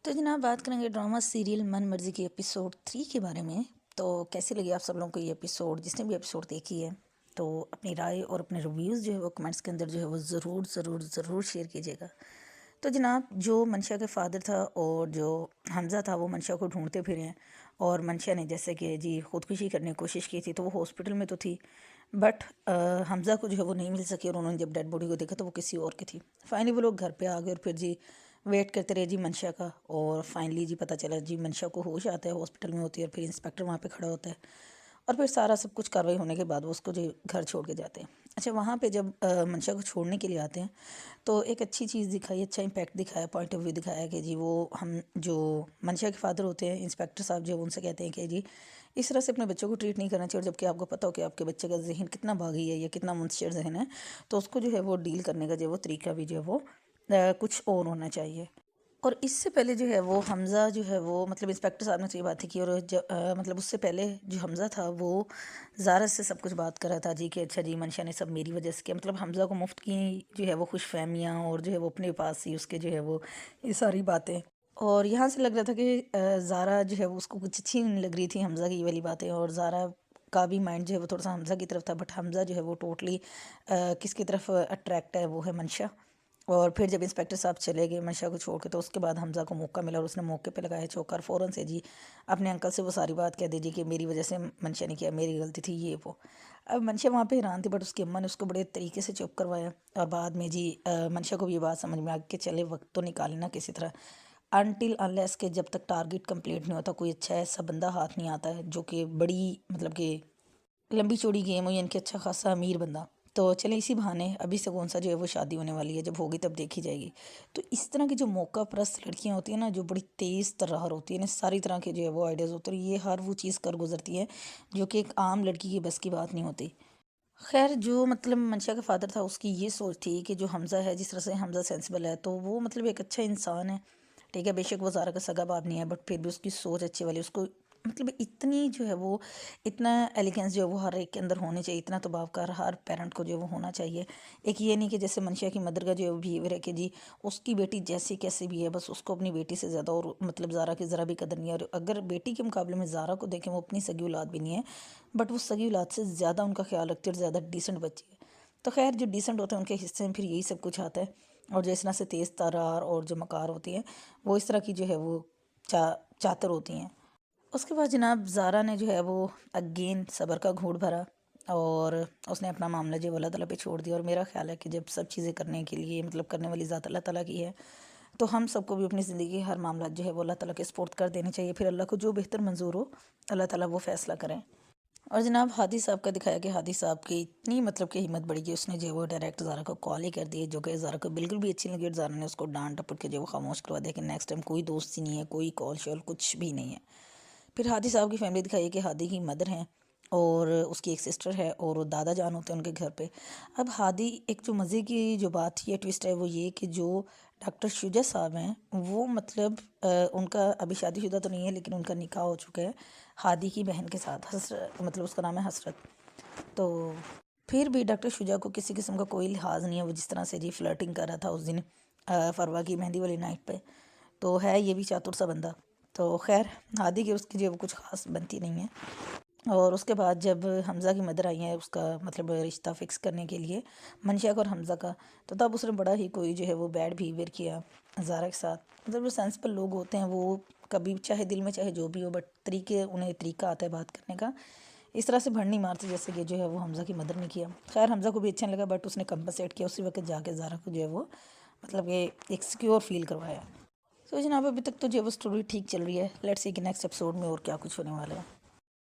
تو جناب بات کریں گے ڈرامہ سیریل من مرضی کی ایپیسوڈ 3 کے بارے میں۔ تو کیسی لگی آپ سب لوگوں کو یہ ایپیسوڈ؟ جس نے بھی ایپیسوڈ دیکھی ہے تو اپنی رائے اور اپنے ریویوز جو ہے وہ کمنٹس کے اندر جو ہے وہ ضرور ضرور ضرور شیئر کیجیے گا۔ تو جناب جو منشا کے فادر تھا اور جو حمزہ تھا وہ منشا کو ڈھونڈتے پھرے ہیں، اور منشا نے جیسے کہ خودکشی کرنے کی کوشش کی تھی تو وہ ہاسپٹل میں تو تھی، بٹ حمزہ کو جو ہے وہ نہیں مل سکی، اور انہوں نے جب ڈیڈ باڈی کو دیکھا تو وہ کسی اور کی تھی۔ فائنلی وہ لوگ گھر پہ آ گئے اور پھر ویٹ کرتے رہے منشا کا، اور فائنلی پتہ چلا منشا کو ہوش آتا ہے، ہاسپٹل میں ہوتی ہے، اور پھر انسپیکٹر وہاں پہ کھڑا ہوتا ہے، اور پھر سارا سب کچھ کاروائی ہونے کے بعد وہ اس کو گھر چھوڑ کے جاتے ہیں۔ اچھا، وہاں پہ جب منشا کو چھوڑنے کے لیے آتے ہیں تو ایک اچھی چیز دکھائی، اچھا امپیکٹ دکھایا، پوائنٹ آف ویو دکھایا کہ وہ ہم جو منشا کے فادر ہوتے ہیں انسپیکٹر صاحب جو ان سے کہتے ہیں کہ اس طرح سے اپنے بچوں کو ٹریٹ نہیں کرنا چاہیے، اور جب کہ آپ کو پتہ ہو کہ آپ کے بچے کا ذہن کتنا باغی ہے یا کتنا منتشر ذہن ہے، تو اس کو جو ہے وہ ڈیل کرنے کا وہ طریقہ بھی جو ہے وہ کچھ اور ہونا چاہیے۔ اور اس سے پہلے جو ہے وہ حمزہ جو ہے وہ انسپیکٹر صاحب نے تو یہ بات کی، اور اس سے پہلے جو حمزہ تھا وہ زارا سے سب کچھ بات کر رہا تھا کہ اچھا منشا نے سب میری وجہ سے کیا، حمزہ کو مفت کی جو ہے وہ خوش فہمیاں اور جو ہے وہ اپنے پاس ہی اس کے جو ہے وہ یہ ساری باتیں، اور یہاں سے لگ رہا تھا کہ زارا جو ہے وہ اس کو کچھ اچھی نہیں لگ رہی تھی حمزہ کی یہ والی باتیں، اور زارا کا بھی مائنڈ جو ہے وہ تھوڑا سا حمزہ کی طرف تھا، بٹ حمزہ جو ہے وہ ٹوٹلی کس کی طرف اٹریکٹ ہے، وہ ہے منشا۔ اور پھر جب انسپیکٹر صاحب چلے گئے منشا کو چھوڑ کے، تو اس کے بعد حمزہ کو موقع ملا اور اس نے موقع پہ لگایا چوکر، فوراً سے اپنے انکل سے وہ ساری بات کہہ دیجیے کہ میری وجہ سے منشا نے کیا، میری غلطی تھی یہ وہ۔ اب منشا وہاں پہ حیران تھی، بٹ اس کی اماں نے اس کو بڑے طریقے سے چپ کروایا، اور بعد میں منشا کو بھی یہ بات سمجھ میں آ کہ چلے وقت تو نکالنا کسی طرح، انٹل انلیس کہ جب تک ٹارگٹ کمپلیٹ نہیں ہوتا کوئی اچھا ایسا بندہ ہاتھ نہیں آتا ہے جو کہ بڑی کہ لمبی چوڑی گیم ہو، یعنی کہ اچھا خاصا امیر بندہ۔ تو چلیں اسی بہانے ابھی سے کون سا جو ہے وہ شادی ہونے والی ہے، جب ہوگی تب دیکھی جائے گی۔ تو اس طرح کی جو موقع پرست لڑکیاں ہوتی ہیں نا، جو بڑی تیز ترہر ہوتی ہیں، ساری طرح کے جو ہے وہ آئیڈیاز ہوتے ہیں، یہ ہر وہ چیز کر گزرتی ہے جو کہ ایک عام لڑکی کی بس کی بات نہیں ہوتی۔ خیر جو منشا کا فادر تھا اس کی یہ سوچ تھی کہ جو حمزہ ہے، جس طرح سے حمزہ سینسیبل ہے تو وہ ایک اچھا انسان ہے، ٹھیک ہے، بے شک وہ زارا کا سگا باپ نہیں ہے، بٹ پھر بھی اس کی سوچ اچھی والی، اس کو اتنی جو ہے وہ اتنا ایلیگنس جو ہے وہ ہر ایک کے اندر ہونی چاہیے، اتنا تو باپ کا ہر پیرنٹ کو جو وہ ہونا چاہیے۔ ایک یہ نہیں کہ جیسے منشا کی مدر کا جو بیہیویئر ہے کہ اس کی بیٹی جیسی کیسی بھی ہے، بس اس کو اپنی بیٹی سے زیادہ اور زارا کی ذرا بھی قدر نہیں ہے، اور اگر بیٹی کے مقابلے میں زارا کو دیکھیں وہ اپنی سگی اولاد بھی نہیں ہے، بٹ وہ سگی اولاد سے زیادہ ان کا خیال رکھتی ہے اور زیادہ ڈیسنٹ بچی ہے۔ تو خیر جو ڈیسنٹ ہوتے ہیں ان کے حصے میں پھر یہی سب کچھ آتا ہے، اور جو اس طرح سے تیز ترار اور جو مکار ہوتی ہیں وہ اس طرح کی جو ہے وہ چاتر ہوتی ہیں۔ اس کے بعد جناب زارا نے جو ہے وہ اگین صبر کا گھونٹ بھرا، اور اس نے اپنا معاملہ جو اللہ تعالیٰ پہ چھوڑ دیا، اور میرا خیال ہے کہ جب سب چیزیں کرنے کے لیے کرنے والی ذات اللہ تعالیٰ کی ہے، تو ہم سب کو بھی اپنی زندگی کے ہر معاملات جو ہے وہ اللہ تعالیٰ کے سپورٹ کر دینے چاہیے، پھر اللہ کو جو بہتر منظور ہو اللہ تعالیٰ وہ فیصلہ کریں۔ اور جناب ہادی صاحب کا دکھایا کہ ہادی صاحب کی اتنی کہ ہمت بڑی کہ اس نے جو ہے وہ ڈائریکٹ زارا کو کال ہی کر دی، جو کہ زارا کو بالکل بھی اچھی نہیں لگی، اور زارا نے اس کو ڈانٹ ٹپٹ کے جو وہ خاموش کروا دیا کہ نیکسٹ ٹائم کوئی دوستی نہیں ہے، کوئی کال شال کچھ بھی نہیں ہے۔ پھر ہادی صاحب کی فیملی دکھائی کہ ہادی کی مدر ہیں، اور اس کی ایک سسٹر ہے، اور دادا جان ہوتے ہیں ان کے گھر پہ۔ اب ہادی ایک جو مزے کی جو بات یہ ٹوسٹ ہے وہ یہ کہ جو ڈاکٹر شجا صاحب ہیں وہ ان کا ابھی شادی شدہ تو نہیں ہے، لیکن ان کا نکاح ہو چکا ہے ہادی کی بہن کے ساتھ، اس کا نام ہے حسرت۔ تو پھر بھی ڈاکٹر شجا کو کسی قسم کا کوئی لحاظ نہیں ہے، وہ جس طرح سے فلرٹنگ کر رہا تھا اس دن فروا کی مہندی والی نائٹ پہ، تو ہے یہ بھی چاتر سا بندہ۔ تو خیر ہادی کی اس کی جو کچھ خاص بنتی نہیں ہے۔ اور اس کے بعد جب حمزہ کی مدر آئی ہیں اس کا رشتہ فکس کرنے کے لیے منشا کا اور حمزہ کا، تو تب اس نے بڑا ہی کوئی جو ہے وہ بیڈ بیہیویئر کیا زارا کے ساتھ۔ وہ سینسبل لوگ ہوتے ہیں، وہ کبھی چاہے دل میں چاہے جو بھی ہو، بٹ انہیں طریقہ آتا ہے بات کرنے کا، اس طرح سے بھڑ نہیں مارتے جیسے کہ جو ہے وہ حمزہ کی مدر نے کیا۔ خیر حمزہ کو بھی اچھا نہیں لگا، بٹ اس نے کمپنسیٹ کیا اسی وقت جا کے زارا کو جو ہے وہ کہ ایک سیکیور فیل کروایا۔ تو جناب ابھی تک تو جو ہے وہ سٹوری ٹھیک چل رہی ہے، لیٹس سی کہ نیکسٹ ایپیسوڈ میں اور کیا کچھ ہونے والا ہے۔